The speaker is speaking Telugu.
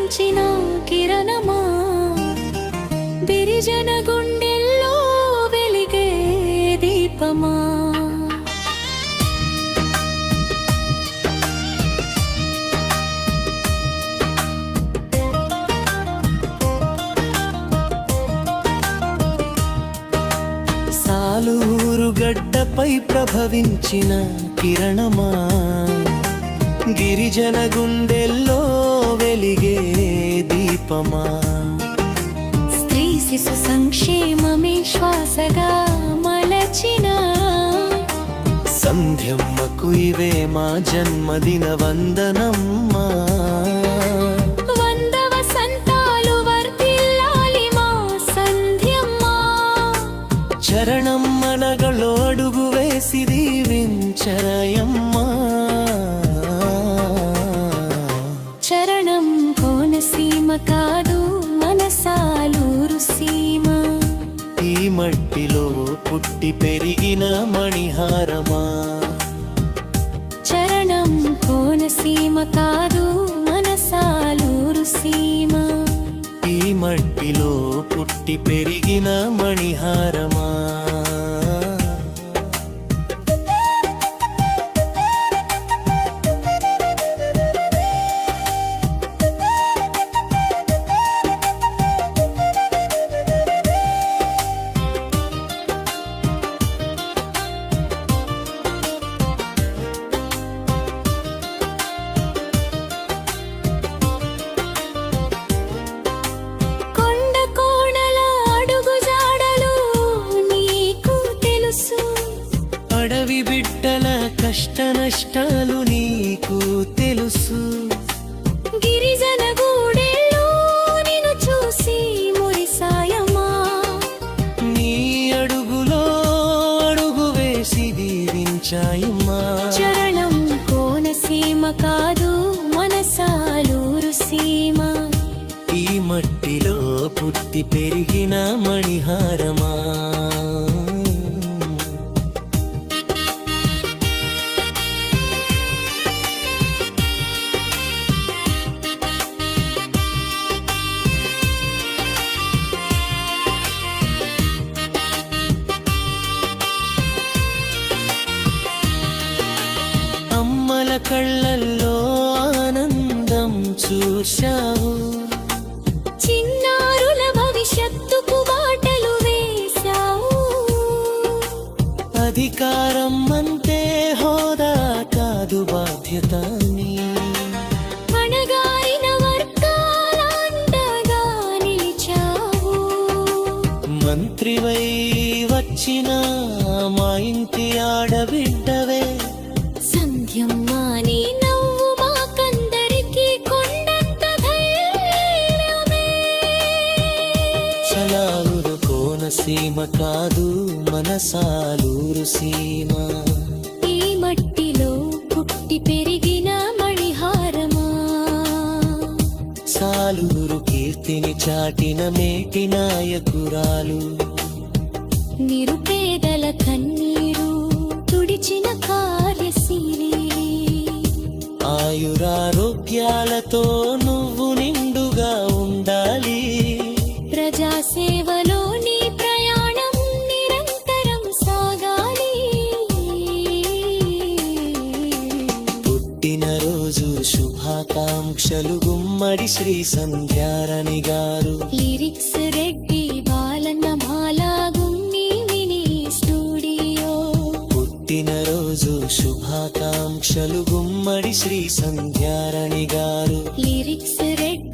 ప్రభవించిన కిరణమా, గిరిజన గుండెల్లో వెలిగే దీపమా. సాలూరు గడ్డపై ప్రభవించిన కిరణమా, గిరిజన గుండెల్లో వెలిగే దీపమా. స్త్రీ శిశు సంక్షేమమే శ్వాసగా మలచిన సంధ్యమ్మకు ఇవే మా జన్మదిన వందనమ్మా. వందవ సంతాలు వర్ధిల్లాలి మా సంధ్యమ్మా. చరణమ్మనగలో అడుగు వేసి దీవించరయమ్మా. చరణం కోనసీమ కాదు మన సాలూరు సీమ. ఈ మట్టిలో పుట్టి పెరిగిన మణిహారమా. చరణం కోనసీమ కాదు మన సాలూరు సీమ. ఈ మట్టిలో పుట్టి పెరిగిన మణిహారమా. అడవి బిడ్డల కష్ట నష్టాలు నీకు తెలుసు. గిరిజన గూడెల్లో నిన్ను చూసి మురిసాయమా. నీ అడుగులో అడుగు వేసి దీవించాయమ్మా. చరణం కోనసీమ కాదు మన సాలూరు సీమ. ఈ మట్టిలో పుట్టి పెరిగిన మణిహారమా. అమ్మల కళ్ళల్లో ఆనందం చూశావు. చిన్నారుల భవిష్యత్తుకు బాటలు వేశావు. అధికారం అంటే హోదా కాదు బాధ్యత నీ. అణగారిన వర్గాల అండగా నిలిచావు. మంత్రివై వచ్చిన మా ఇంటి ఆడబిడ్డవే. సంధ్యమ్మా నీ నవ్వు మాకందరికీ కొండంత ధైర్యమే. సాలూరు కోనసీమ కాదు మన సాలూరు సీమ. ఈ మట్టిలో పుట్టి పెరిగిన మణిహారమా. సాలూరు కీర్తిని చాటిన మేటి నాయకురాలు. నిరుపేదల కన్నీరు తుడిచిన కార్యశీలి. ఆయురారోగ్యాలతో నువ్వు నిండుగా ఉండాలి. ప్రజాసేవలో నీ ప్రయాణం నిరంతరం సాగాలి. పుట్టినరోజు శుభాకాంక్షలు గుమ్మడి శ్రీ సంధ్యారాణి గారు. లిరిక్స్ రెడ్డి బాలన్న మాలా గుమ్మి మినీ స్టూడియో. పుట్టినరోజు శుభాకాంక్షలు గుమ్మడి శ్రీ సంధ్యారాణి గారు. లిరిక్స్ రెడ్డి